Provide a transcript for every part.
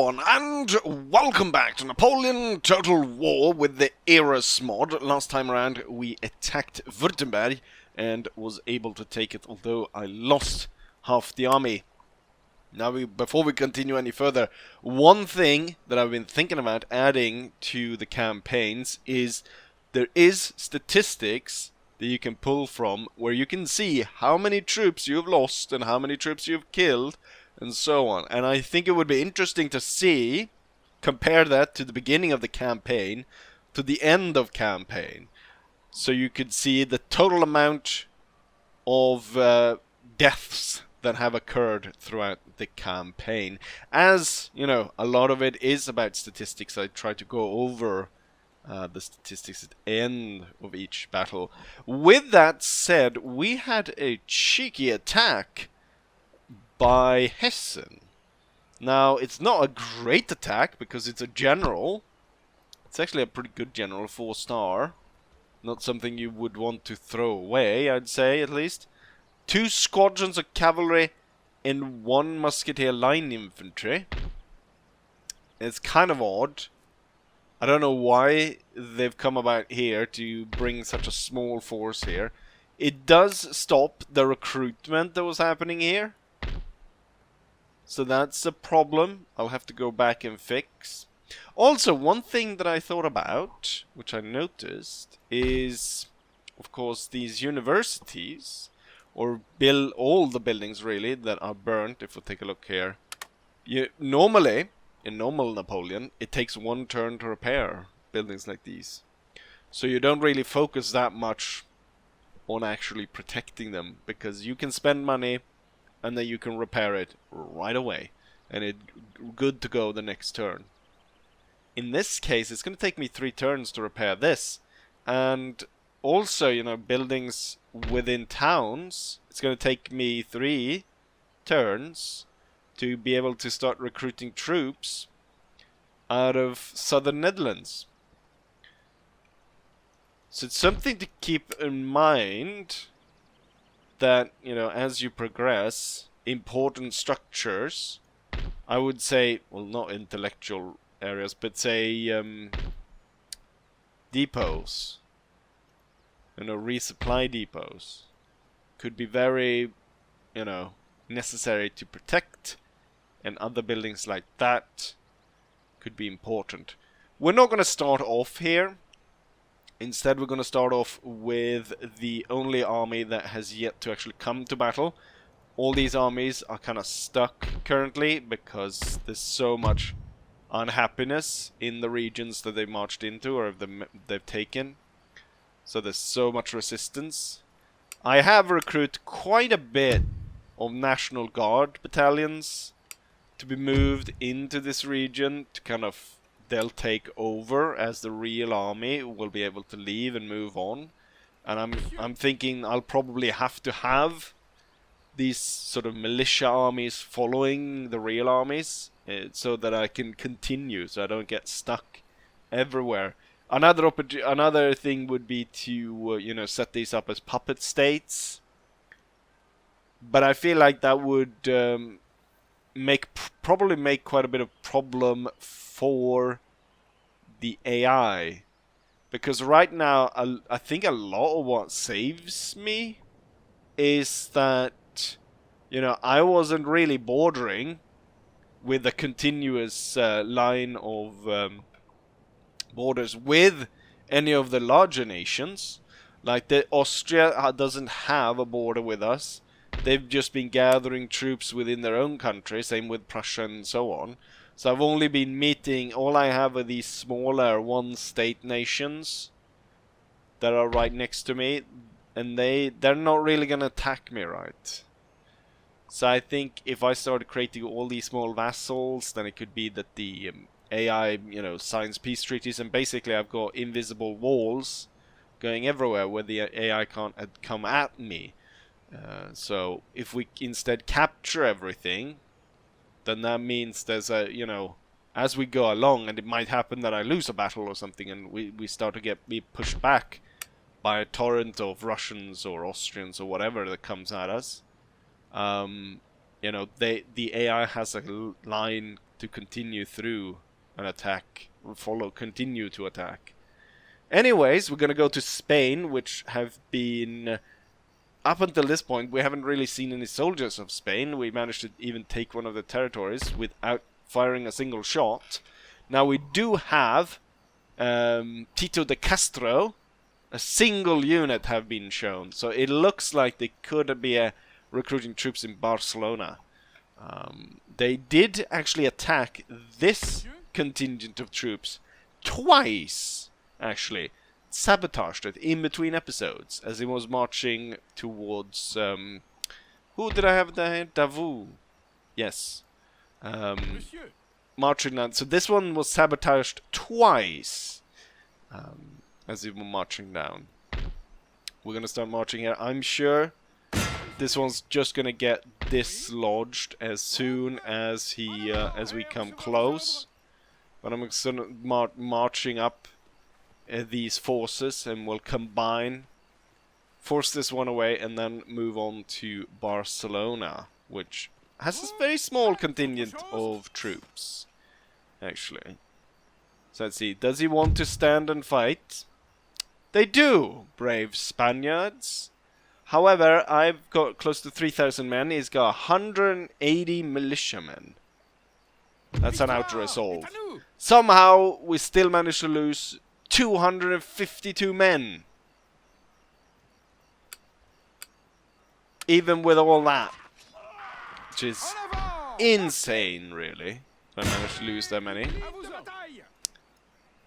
everyone, and welcome back to Napoleon Total War with the Eras mod. Last time around we attacked Württemberg and was able to take it, although I lost half the army. Now, before we continue any further, one thing that I've been thinking about adding to the campaigns is there is statistics that you can pull from where you can see how many troops you've lost and how many troops you've killed and so on. And I think it would be interesting to see, compare that to the beginning of the campaign to the end of campaign, so you could see the total amount of deaths that have occurred throughout the campaign. As you know, a lot of it is about statistics. I try to go over the statistics at the end of each battle. With that said, we had a cheeky attack by Hessen. Now, it's not a great attack because it's a general. It's actually a pretty good general, 4-star. Not something you would want to throw away, I'd say, at least. 2 squadrons of cavalry and 1 musketeer line infantry. It's kind of odd. I don't know why they've come about here to bring such a small force here. It does stop the recruitment that was happening here. So that's a problem I'll have to go back and fix. Also, one thing that I thought about, which I noticed, is, of course, these universities, or all the buildings really, that are burnt. If we take a look here. Normally, in normal Napoleon, it takes 1 turn to repair buildings like these. So you don't really focus that much on actually protecting them, because you can spend money and then you can repair it right away, and it's good to go the next turn. In this case, it's going to take me 3 turns to repair this, and also, you know, buildings within towns, it's going to take me 3 turns to be able to start recruiting troops out of southern Netherlands. So it's something to keep in mind, that, you know, as you progress, important structures, I would say, well, not intellectual areas, but say depots, you know, resupply depots, could be very, you know, necessary to protect, and other buildings like that could be important. We're not going to start off here. Instead, we're going to start off with the only army that has yet to actually come to battle. All these armies are kind of stuck currently because there's so much unhappiness in the regions that they marched into or they've taken. So there's so much resistance. I have recruited quite a bit of National Guard battalions to be moved into this region to kind of, they'll take over as the real army will be able to leave and move on. And I'm thinking I'll probably have to have these sort of militia armies following the real armies, so that I can continue, so I don't get stuck everywhere. Another thing would be to you know, set these up as puppet states. But I feel like that would probably make quite a bit of problem for the AI, because right now I think a lot of what saves me is that, you know, I wasn't really bordering with a continuous line of borders with any of the larger nations. Like Austria doesn't have a border with us. They've just been gathering troops within their own country, same with Prussia and so on. So I've only been meeting, all I have are these smaller one-state nations that are right next to me, and they're not really going to attack me, right? So I think if I started creating all these small vassals, then it could be that the AI, you know, signs peace treaties, and basically I've got invisible walls going everywhere where the AI can't come at me. So if we instead capture everything, then that means there's a, you know, as we go along, and it might happen that I lose a battle or something, and we start to be pushed back by a torrent of Russians or Austrians or whatever that comes at us. You know, the AI has a line to continue through an attack, or continue to attack. Anyways, we're gonna go to Spain, which have been, up until this point, we haven't really seen any soldiers of Spain. We managed to even take one of the territories without firing a single shot. Now we do have Tito de Castro. A single unit have been shown, so it looks like they could be recruiting troops in Barcelona. They did actually attack this contingent of troops twice, actually. Sabotaged it in between episodes as he was marching towards... who did I have there? Davout. Yes. Marching down. So this one was sabotaged twice as he was marching down. We're going to start marching here. I'm sure this one's just going to get dislodged as soon as he as we come close. But I'm sort of marching up these forces, and we'll combine, force this one away, and then move on to Barcelona, which has a very small contingent of troops, actually. So let's see, does he want to stand and fight? They do, brave Spaniards. However, I've got close to 3,000 men. He's got 180 militiamen. That's an outer assault. Somehow, we still managed to lose 252 men. Even with all that. Which is insane, really. I managed to lose that many.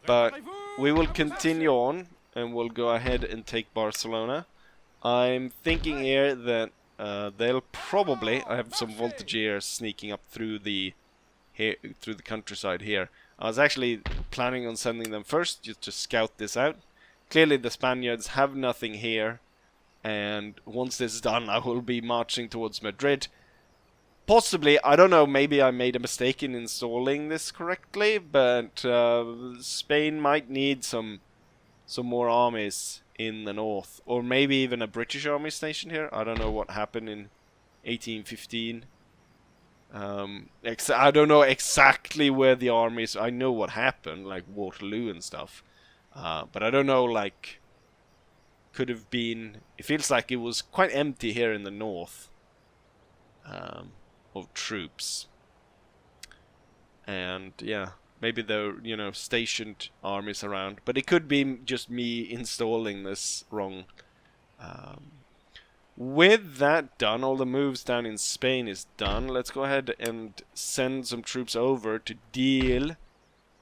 But we will continue on, and we'll go ahead and take Barcelona. I'm thinking here that they'll probably... I have some voltigeurs sneaking up through the countryside here. I was actually planning on sending them first, just to scout this out. Clearly the Spaniards have nothing here, and once this is done, I will be marching towards Madrid. Possibly, I don't know, maybe I made a mistake in installing this correctly, but Spain might need some more armies in the north, or maybe even a British army station here. I don't know what happened in 1815. I don't know exactly where the armies... I know what happened, like Waterloo and stuff. But I don't know, like... Could have been... It feels like it was quite empty here in the north. Of troops. And, yeah. Maybe there are, you know, stationed armies around. But it could be just me installing this wrong. With that done, all the moves down in Spain is done. Let's go ahead and send some troops over to deal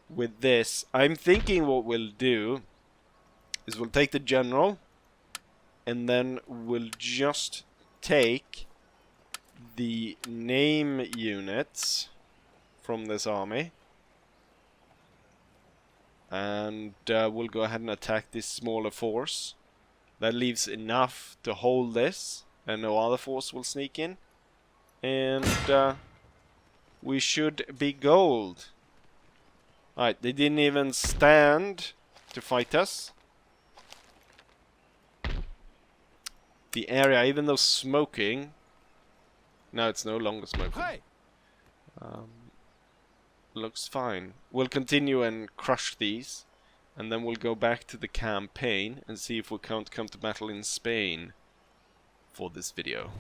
with this. I'm thinking what we'll do is we'll take the general, and then we'll just take the name units from this army. And we'll go ahead and attack this smaller force. That leaves enough to hold this, and no other force will sneak in. And we should be gold. Alright, they didn't even stand to fight us. The area, even though smoking... Now it's no longer smoking. Looks fine. We'll continue and crush these. And then we'll go back to the campaign and see if we can't come to battle in Spain for this video.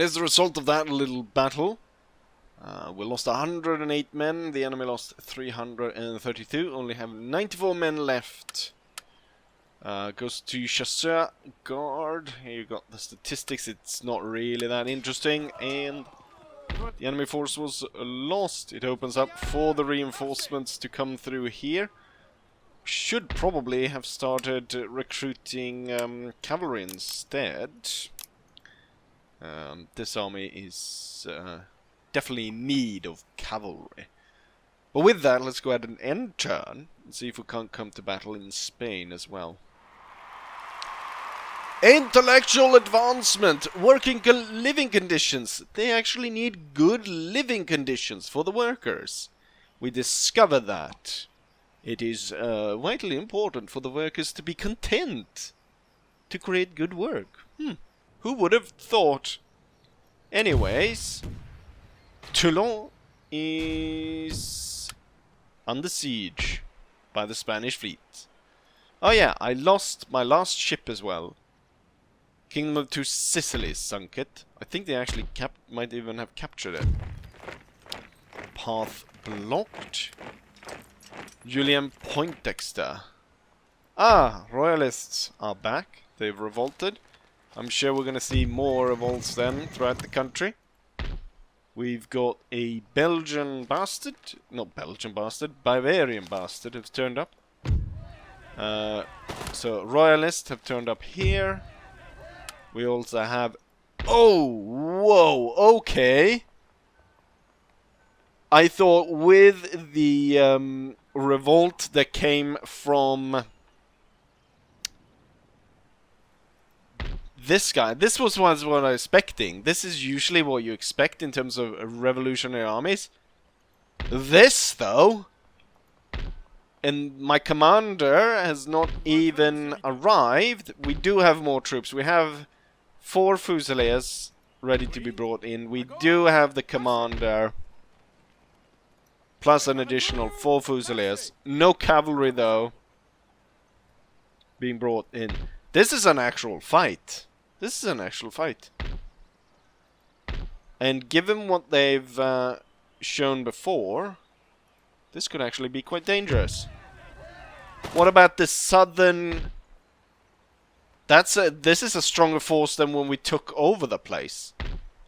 And as a result of that little battle, we lost 108 men, the enemy lost 332, only have 94 men left. Goes to Chasseur Guard. Here you got the statistics, it's not really that interesting, and the enemy force was lost. It opens up for the reinforcements to come through here. Should probably have started recruiting cavalry instead. This army is definitely in need of cavalry. But with that, let's go ahead and end turn and see if we can't come to battle in Spain as well. Intellectual advancement, working living conditions. They actually need good living conditions for the workers. We discover that it is vitally important for the workers to be content to create good work. Who would have thought? Anyways, Toulon is under siege by the Spanish fleet. Oh yeah, I lost my last ship as well. Kingdom of Two Sicilies sunk it. I think they actually might even have captured it. Path blocked. Julian Poindexter. Ah, royalists are back. They've revolted. I'm sure we're going to see more revolts then throughout the country. We've got a Belgian bastard. Not Belgian bastard. Bavarian bastard has turned up. So royalists have turned up here. We also have... Oh! Whoa! Okay! I thought with the revolt that came from this guy, this was what I was expecting. This is usually what you expect in terms of revolutionary armies. This, though... And my commander has not even arrived. We do have more troops. We have 4 Fusiliers ready to be brought in. We do have the commander, plus an additional 4 Fusiliers. No cavalry, though, being brought in. This is an actual fight. This is an actual fight. And given what they've shown before, this could actually be quite dangerous. What about the southern... This is a stronger force than when we took over the place.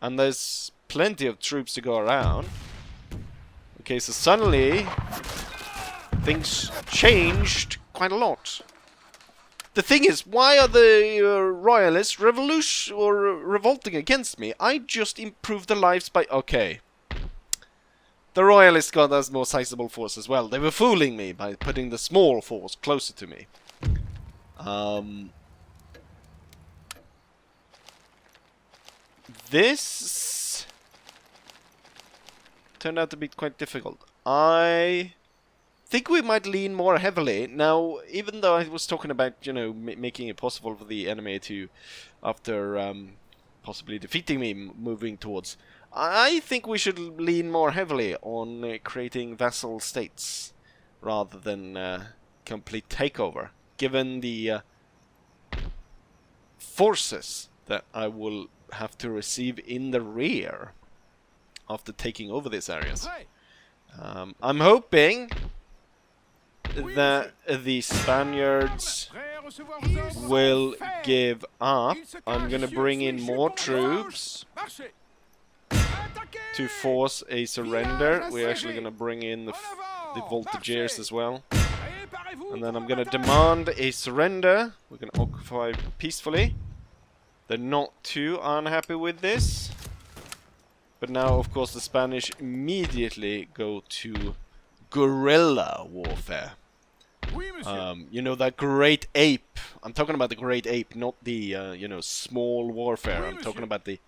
And there's plenty of troops to go around. Okay, so suddenly things changed quite a lot. The thing is, why are the royalists revolting against me? I just improved their lives by... Okay. The royalists got us more sizable force as well. They were fooling me by putting the small force closer to me. This turned out to be quite difficult. I think we might lean more heavily. Now, even though I was talking about, you know, making it possible for the enemy to, after possibly defeating me, moving towards... I think we should lean more heavily on creating vassal states rather than complete takeover, given the forces that I will have to receive in the rear after taking over these areas. I'm hoping that the Spaniards will give up. I'm gonna bring in more troops to force a surrender. We're actually gonna bring in the voltigeurs as well. And then I'm gonna demand a surrender. We're gonna occupy peacefully. They're not too unhappy with this. But now, of course, the Spanish immediately go to guerrilla warfare. You know, that great ape. I'm talking about the great ape, not the, you know, small warfare. I'm talking about the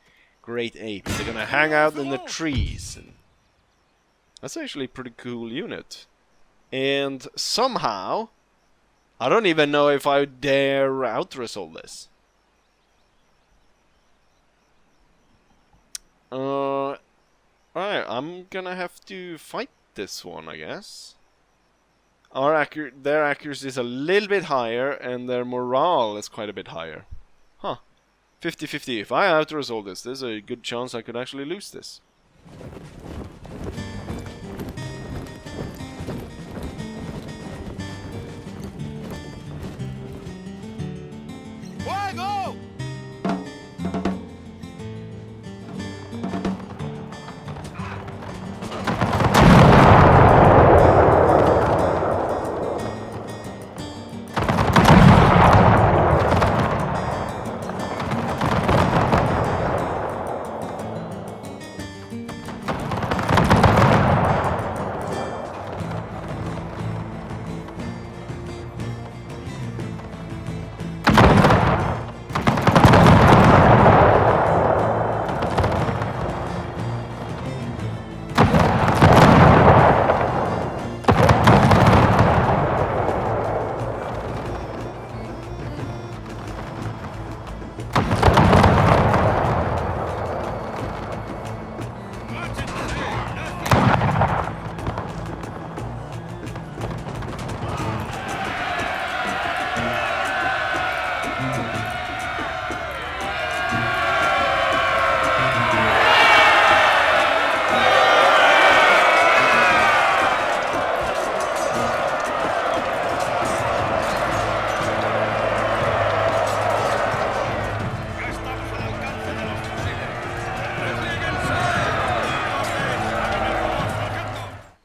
great ape. They're gonna hang out in the trees. And that's actually a pretty cool unit. And somehow, I don't even know if I dare out-resolve this. Alright, I'm gonna have to fight this one, I guess. Their accuracy is a little bit higher, and their morale is quite a bit higher. Huh. 50-50. If I out-resolve this, there's a good chance I could actually lose this. Fuego!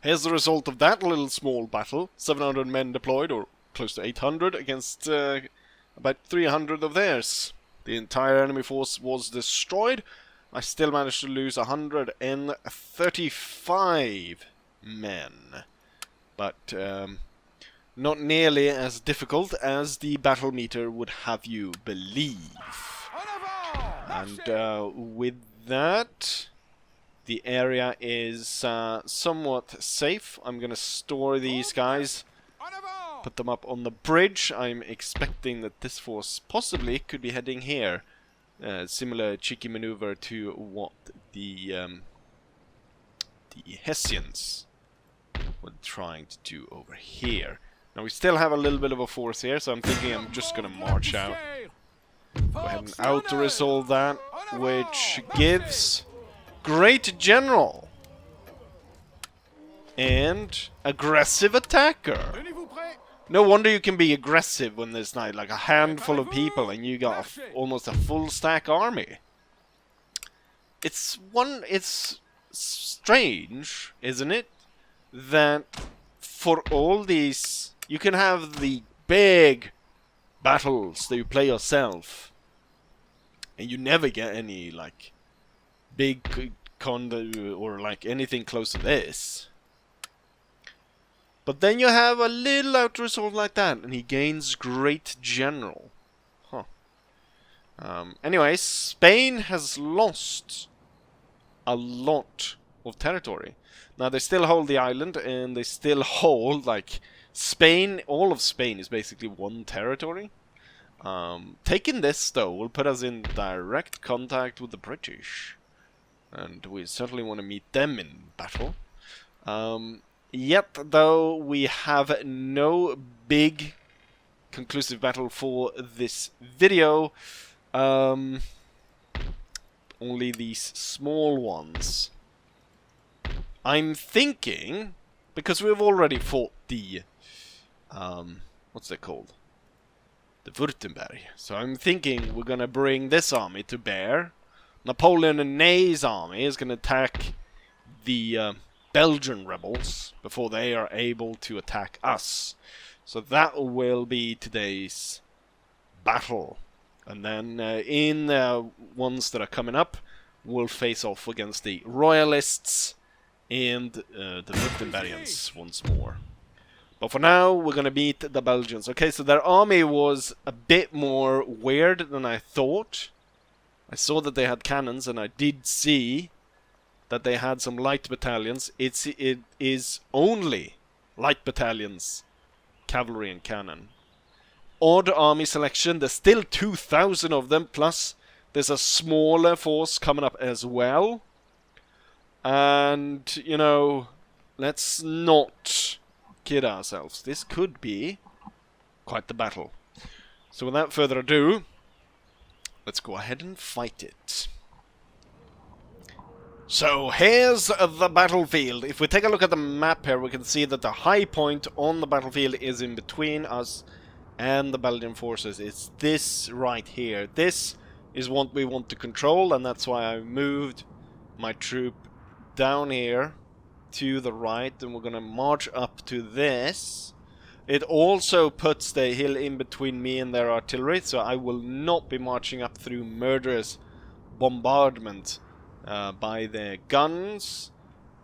Here's the result of that little small battle. 700 men deployed, or close to 800, against about 300 of theirs. The entire enemy force was destroyed. I still managed to lose 135 men. But not nearly as difficult as the battle meter would have you believe. And with that, the area is somewhat safe. I'm gonna store these guys, put them up on the bridge. I'm expecting that this force possibly could be heading here. Similar cheeky maneuver to what the Hessians were trying to do over here. Now we still have a little bit of a force here, so I'm thinking I'm just gonna march out. Go ahead and out-resolve that, which gives Great General and Aggressive Attacker. No wonder you can be aggressive when there's like a handful of people and you got almost a full stack army. It's strange, isn't it, that for all these you can have the big battles that you play yourself and you never get any like big or like anything close to this. But then you have a little out-resolve like that, and he gains Great General. Huh. Anyways, Spain has lost a lot of territory. Now, they still hold the island, and they still hold, like, Spain. All of Spain is basically one territory. Taking this, though, will put us in direct contact with the British. And we certainly want to meet them in battle. Yet, though, we have no big conclusive battle for this video. Only these small ones. I'm thinking, because we've already fought the, what's it called? The Württemberg. So I'm thinking we're gonna bring this army to bear. Napoleon and Ney's army is gonna attack the Belgian rebels before they are able to attack us. So that will be today's battle. And then in the ones that are coming up, we'll face off against the Royalists and the Württembergians once more. But for now, we're going to beat the Belgians. Okay, so their army was a bit more weird than I thought. I saw that they had cannons, and I did see that they had some light battalions. It is only light battalions, cavalry and cannon. Odd army selection. There's still 2,000 of them, plus there's a smaller force coming up as well. And, you know, let's not kid ourselves. This could be quite the battle. So without further ado, let's go ahead and fight it. So here's the battlefield. If we take a look at the map here, we can see that the high point on the battlefield is in between us and the Belgian forces. It's this right here. This is what we want to control, and that's why I moved my troop down here to the right, and we're gonna march up to this. It also puts the hill in between me and their artillery, so I will not be marching up through murderous bombardment by the guns.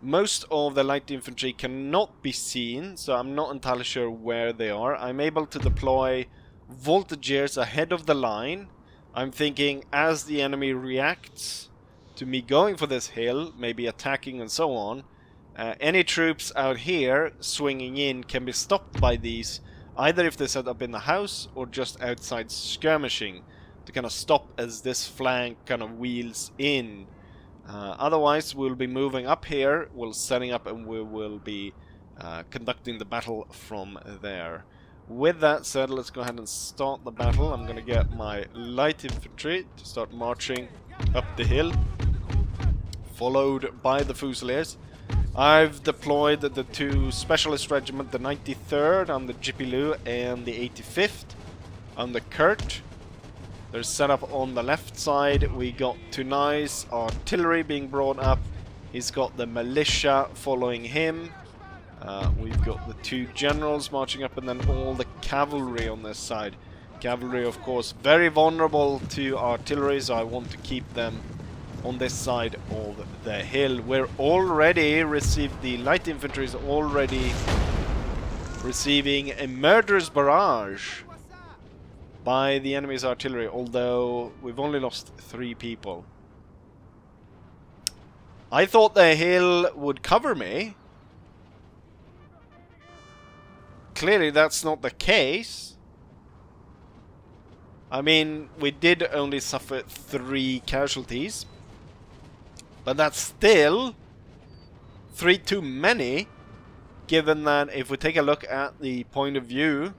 Most of the light infantry cannot be seen, so I'm not entirely sure where they are. I'm able to deploy voltigeurs ahead of the line. I'm thinking as the enemy reacts to me going for this hill, maybe attacking and so on, any troops out here swinging in can be stopped by these, either if they're set up in the house or just outside skirmishing, to kind of stop as this flank kind of wheels in. Otherwise, we'll be moving up here, we'll setting up, and we will be conducting the battle from there. With that said, let's go ahead and start the battle. I'm gonna get my light infantry to start marching up the hill, followed by the Fusiliers. I've deployed the two specialist regiment, the 93rd on the Jipilou and the 85th on the Kurt. They're set up on the left side. We got Tunai's artillery being brought up. He's got the militia following him. We've got the two generals marching up, and then all the cavalry on this side. Cavalry, of course, very vulnerable to artillery, so I want to keep them on this side of the hill. We're already received, the light infantry is already receiving a murderous barrage by the enemy's artillery, although we've only lost 3 people. I thought the hill would cover me. Clearly that's not the case. I mean, we did only suffer 3 casualties, but that's still 3 too many, given that if we take a look at the point of view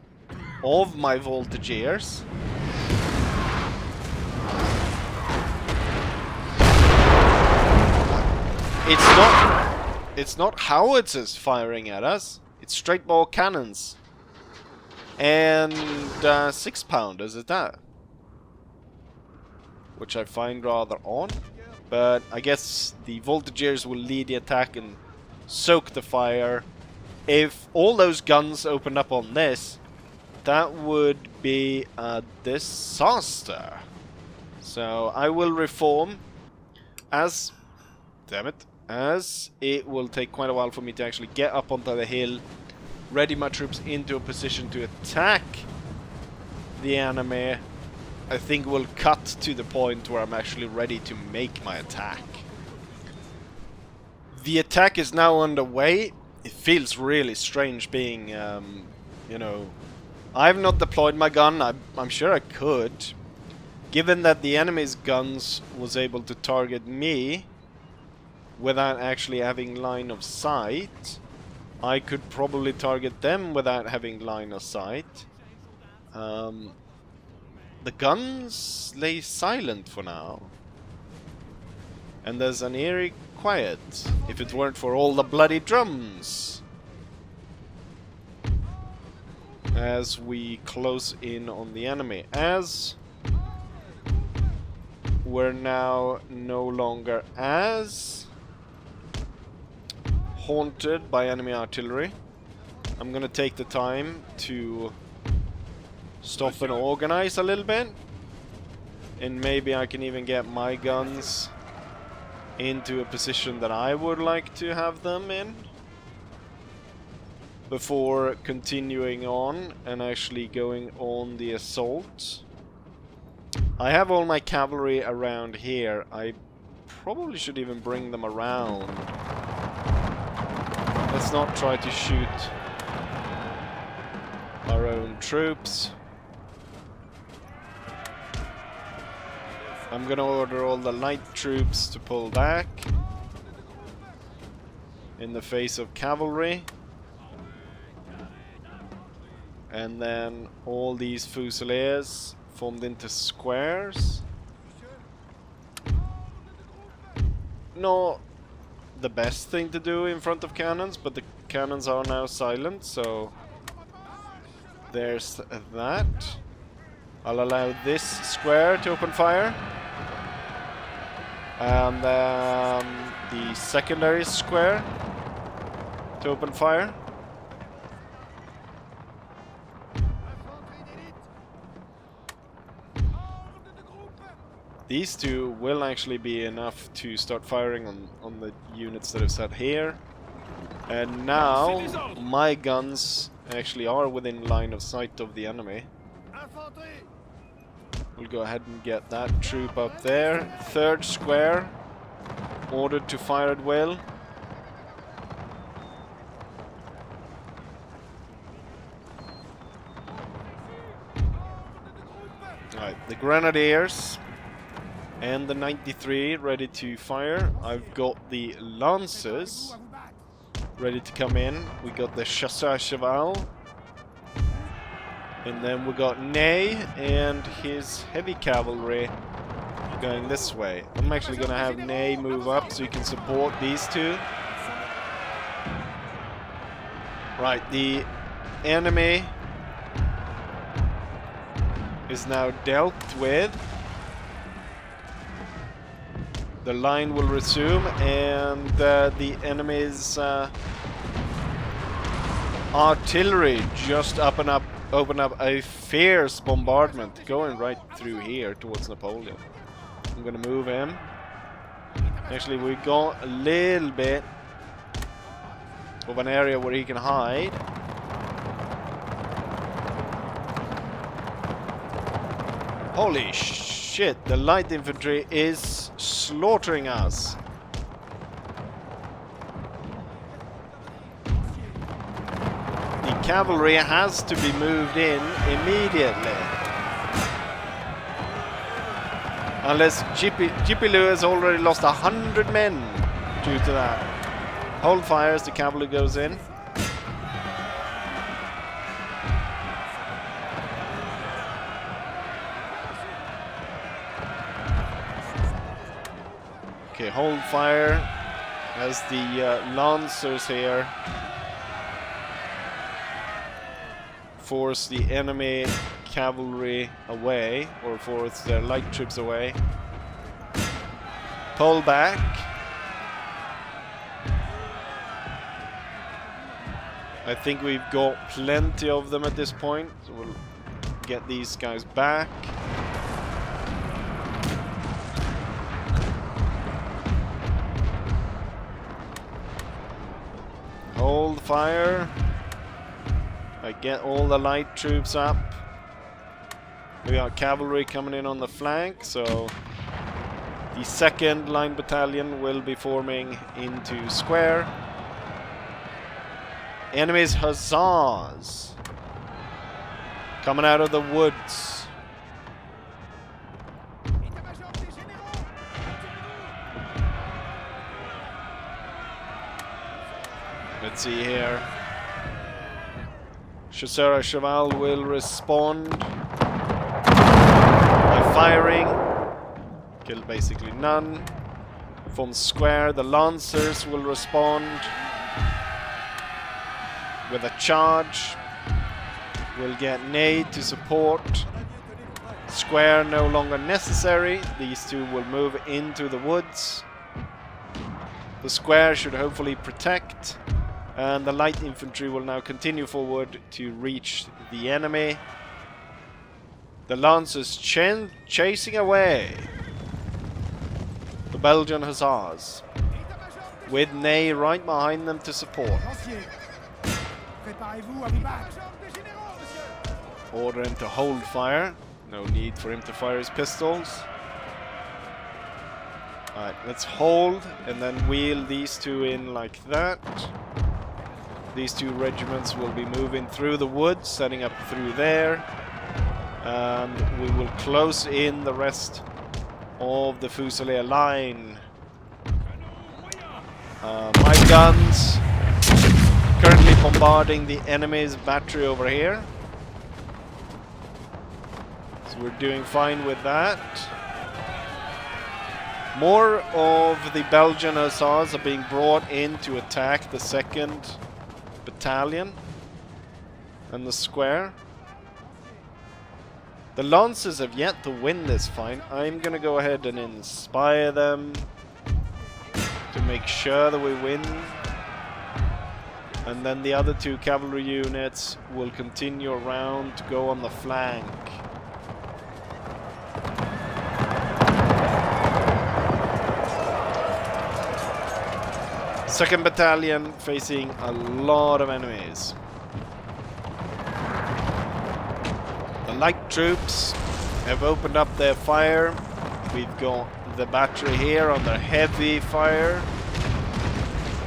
of my voltigeurs, it's not howitzers firing at us, it's straight bore cannons and 6-pounders at that, which I find rather odd. But I guess the voltigeurs will lead the attack and soak the fire. If all those guns opened up on this, that would be a disaster. So I will reform, as it will take quite a while for me to actually get up onto the hill, ready my troops into a position to attack the enemy. I think we'll cut to the point where I'm actually ready to make my attack. The attack is now underway. It feels really strange being, you know, I've not deployed my gun. I'm sure I could. Given that the enemy's guns was able to target me without actually having line of sight, I could probably target them without having line of sight. The guns lay silent for now, and there's an eerie quiet, if it weren't for all the bloody drums, as we close in on the enemy, as we're now no longer as haunted by enemy artillery. I'm gonna take the time to stop and organize a little bit, and maybe I can even get my guns into a position that I would like to have them in before continuing on and actually going on the assault. I have all my cavalry around here. I probably should even bring them around. Let's not try to shoot our own troops. I'm gonna order all the light troops to pull back in the face of cavalry. And then all these fusiliers formed into squares. not the best thing to do in front of cannons, but the cannons are now silent, so there's that. I'll allow this square to open fire. And the secondary square to open fire. These two will actually be enough to start firing on the units that are set here. And now my guns actually are within line of sight of the enemy. We'll go ahead and get that troop up there. Third square, ordered to fire at will. Alright, the Grenadiers and the 93 ready to fire. I've got the Lancers ready to come in. We got the Chasseur Cheval. And then we got Ney and his heavy cavalry going this way. I'm actually going to have Ney move up so he can support these two. Right, the enemy is now dealt with. The line will resume, and the enemy's artillery just open up a fierce bombardment going right through here towards Napoleon. I'm gonna move him. Actually, we got a little bit of an area where he can hide. Holy shit, the light infantry is slaughtering us. The cavalry has to be moved in immediately. Unless GP Lewis already lost 100 men due to that. Hold fire as the cavalry goes in. Okay, hold fire as the Lancers here force the enemy cavalry away, or force their light troops away. Pull back. I think we've got plenty of them at this point, so we'll get these guys back. Hold fire. I get all the light troops up. We got cavalry coming in on the flank, so the 2nd Line Battalion will be forming into square. Enemy's hussars coming out of the woods. Let's see here. Chasseur Cheval will respond by firing. Kill basically none. From square, the Lancers will respond with a charge. We'll get Ney to support. Square no longer necessary. These two will move into the woods. The square should hopefully protect. And the light infantry will now continue forward to reach the enemy. The Lancers chasing away the Belgian hussars, with Ney right behind them to support. Order him to hold fire. No need for him to fire his pistols. Alright, let's hold and then wheel these two in like that. These two regiments will be moving through the woods, setting up through there. And we will close in the rest of the Fusilier line. My guns currently bombarding the enemy's battery over here. So we're doing fine with that. More of the Belgian hussars are being brought in to attack the 2nd Battalion and the square. The Lancers have yet to win this fight. I'm gonna go ahead and inspire them to make sure that we win. And then the other 2 cavalry units will continue around to go on the flank. Second Battalion facing a lot of enemies. The light troops have opened up their fire. We've got the battery here on their heavy fire.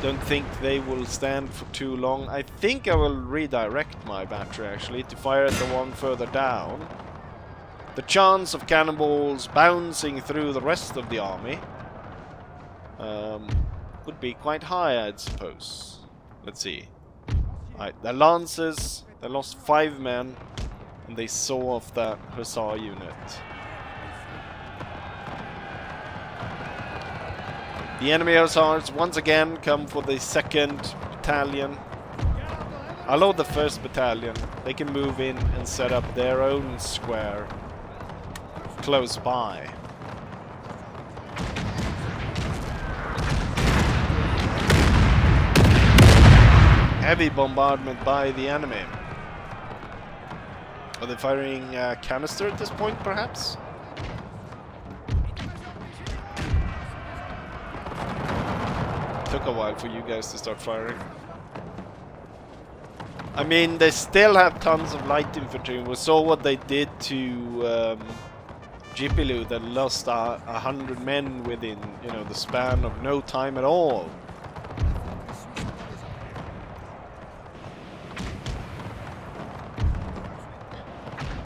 Don't think they will stand for too long. I think I will redirect my battery actually to fire at the one further down. The chance of cannonballs bouncing through the rest of the army would be quite high, I'd suppose. Let's see. Alright, the Lancers, they lost 5 men and they saw off that Hussar unit. The enemy Hussars once again come for the 2nd Battalion. I'll load the 1st Battalion. They can move in and set up their own square close by. Heavy bombardment by the enemy. Are they firing canister at this point, perhaps? Took a while for you guys to start firing. I mean, they still have tons of light infantry. We saw what they did to Jipilu. They lost 100 men within, you know, the span of no time at all.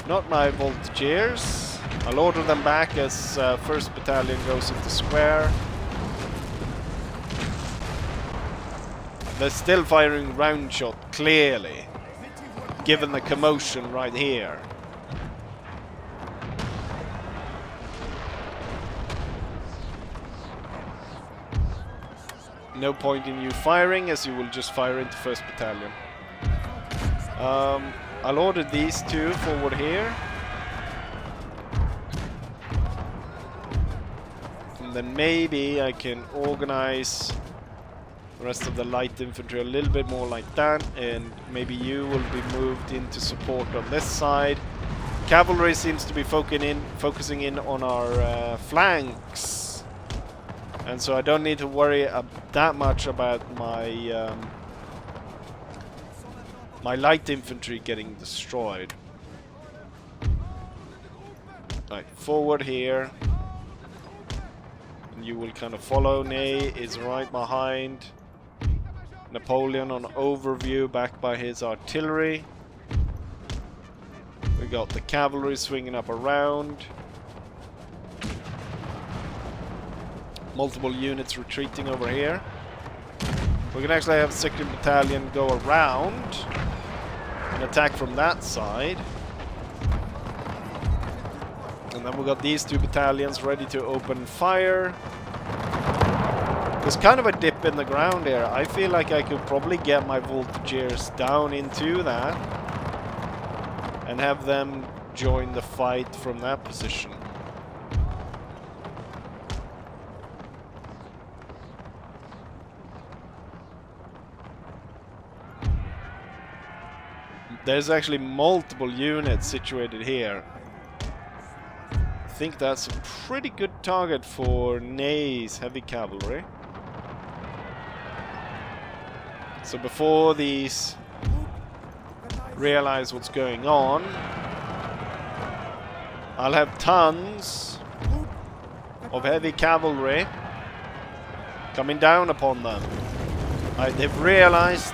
Not my volunteers. I'll order them back as 1st Battalion goes into square. They're still firing round shot, clearly, given the commotion right here. No point in you firing, as you will just fire into 1st Battalion. I'll order these 2 forward here. And then maybe I can organize the rest of the light infantry a little bit more like that, and maybe you will be moved into support on this side. Cavalry seems to be focusing in on our flanks, and so I don't need to worry that much about my my light infantry getting destroyed. Right, forward here. And you will kind of follow. Ney is right behind. Napoleon on overview, backed by his artillery. We got the cavalry swinging up around. Multiple units retreating over here. We can actually have 2nd Battalion go around and attack from that side. And then we got these 2 battalions ready to open fire. There's kind of a dip in the ground here. I feel like I could probably get my volunteers down into that and have them join the fight from that position. There's actually multiple units situated here. I think that's a pretty good target for Ney's heavy cavalry. So before these realize what's going on, I'll have tons of heavy cavalry coming down upon them. Right, they've realized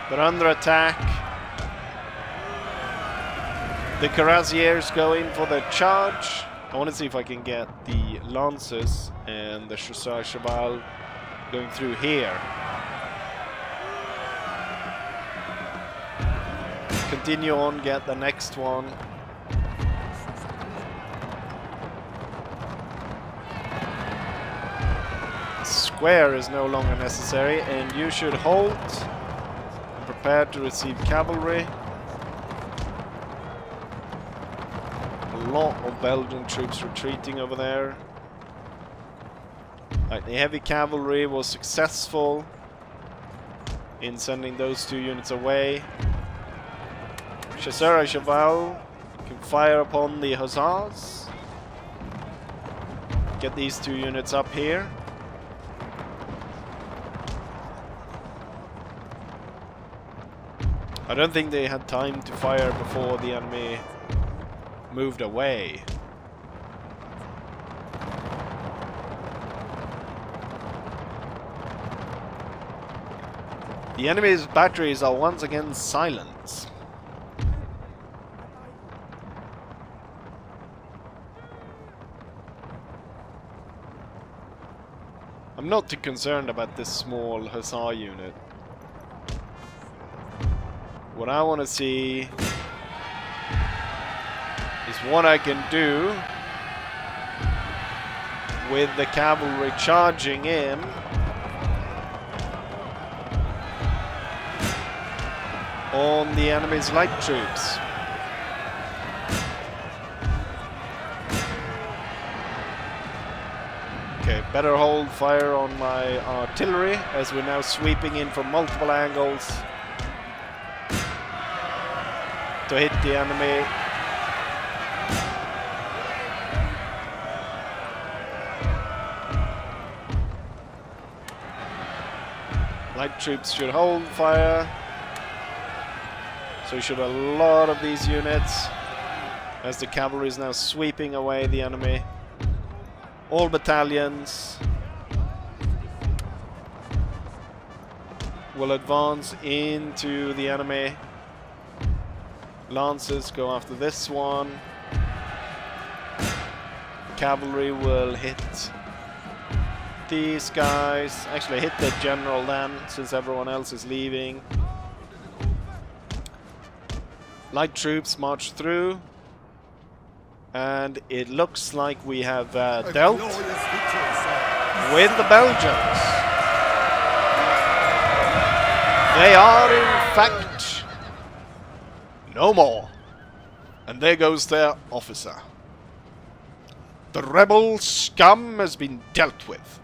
they're under attack. The cuirassiers go in for the charge. I want to see if I can get the Lancers and the Chasseurs Cheval going through here. Continue on, get the next one. square is no longer necessary, and you should hold and prepare to receive cavalry. A lot of Belgian troops retreating over there. Right, the heavy cavalry was successful in sending those 2 units away. Chasseur à cheval can fire upon the hussars. Get these 2 units up here. I don't think they had time to fire before the enemy moved away. The enemy's batteries are once again silent. I'm not too concerned about this small hussar unit. What I want to see is what I can do with the cavalry charging in on the enemy's light troops. Okay, better hold fire on my artillery as we're now sweeping in from multiple angles to hit the enemy. Light troops should hold fire. So we should have a lot of these units as the cavalry is now sweeping away the enemy. All battalions will advance into the enemy. Lancers go after this one. Cavalry will hit these guys. Actually hit the general then, since everyone else is leaving. Light troops march through. And it looks like we have dealt with the Belgians. They are in fact no more. And there goes their officer. The rebel scum has been dealt with.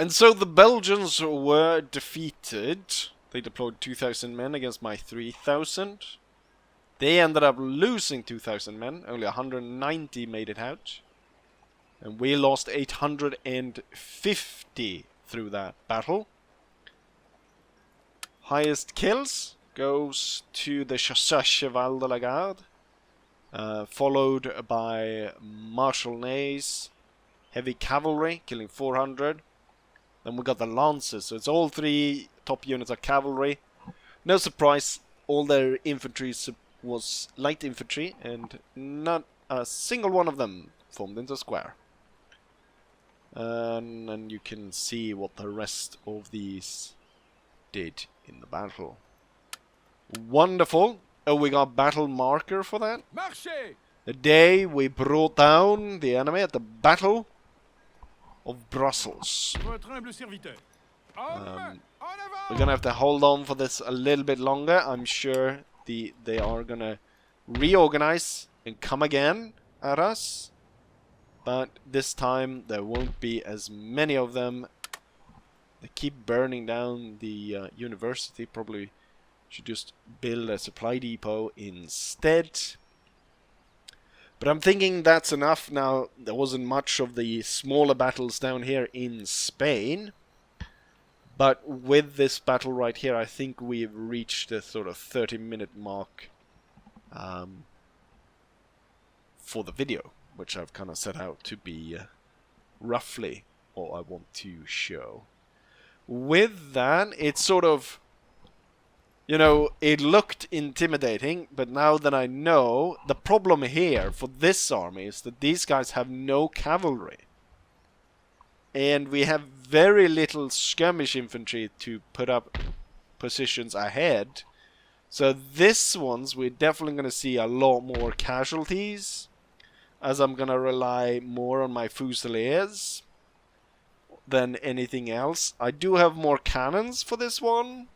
And so the Belgians were defeated. They deployed 2,000 men against my 3,000. They ended up losing 2,000 men. Only 190 made it out. And we lost 850 through that battle. Highest kills goes to the Chasseurs Cheval de la Garde. Followed by Marshal Ney's heavy cavalry, killing 400. Then we got the Lancers, so it's all three top units are cavalry. No surprise, all their infantry was light infantry, and not a single one of them formed into a square. And you can see what the rest of these did in the battle. Wonderful. Oh, we got battle marker for that. Marchez! The day we brought down the enemy at the Battle of Brussels. Votre humble serviteur. En avant! We're gonna have to hold on for this a little bit longer. I'm sure they are gonna reorganize and come again at us. But this time there won't be as many of them. They keep burning down the university. Probably should just build a supply depot instead. But I'm thinking that's enough now. There wasn't much of the smaller battles down here in Spain. But with this battle right here, I think we've reached the sort of 30-minute mark for the video, which I've kind of set out to be roughly what I want to show. With that, it's sort of, you know, it looked intimidating, but now that I know, the problem here for this army is that these guys have no cavalry. And we have very little skirmish infantry to put up positions ahead. So this one's, we're definitely going to see a lot more casualties, as I'm going to rely more on my fusiliers than anything else. I do have more cannons for this one.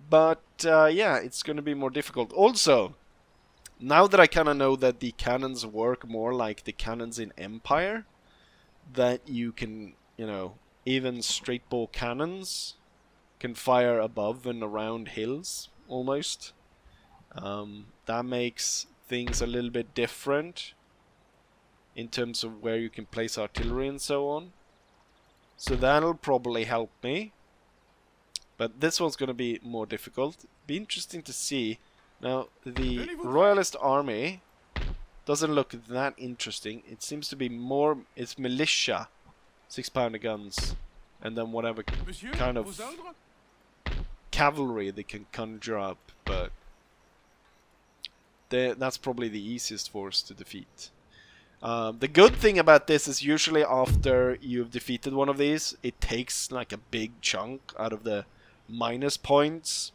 But, yeah, it's going to be more difficult. Also, now that I kind of know that the cannons work more like the cannons in Empire, that you can, you know, even straight bore cannons can fire above and around hills, almost. That makes things a little bit different in terms of where you can place artillery and so on. So that'll probably help me. But this one's going to be more difficult. Be interesting to see. Now, the Royalist army doesn't look that interesting. It seems to be more... It's militia. 6-pounder guns. And then whatever kind of cavalry they can conjure up. But that's probably the easiest force to defeat. The good thing about this is usually after you've defeated one of these, it takes like a big chunk out of the minus points.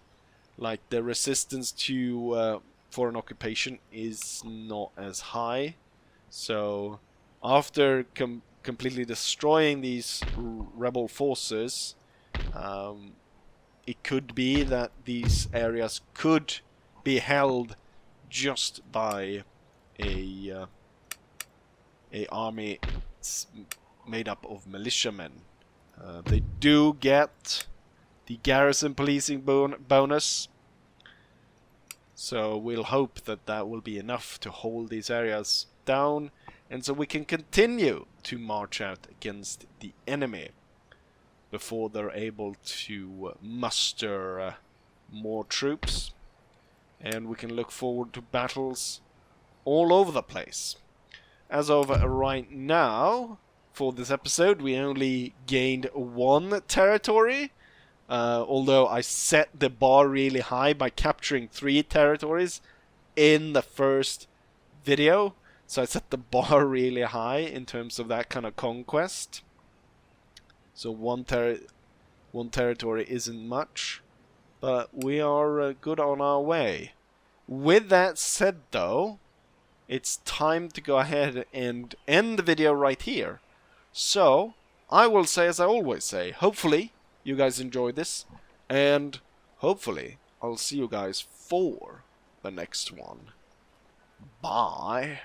Like the resistance to foreign occupation is not as high. So after completely destroying these rebel forces, it could be that these areas could be held just by a army made up of militiamen. They do get the garrison policing bonus, so we'll hope that that will be enough to hold these areas down, and so we can continue to march out against the enemy before they're able to muster more troops, and we can look forward to battles all over the place. As of right now, for this episode, we only gained 1 territory. Although I set the bar really high by capturing 3 territories in the first video. So I set the bar really high in terms of that kind of conquest. So one territory isn't much. But we are good on our way. With that said though, it's time to go ahead and end the video right here. So, I will say as I always say, hopefully you guys enjoyed this, and hopefully I'll see you guys for the next one. Bye.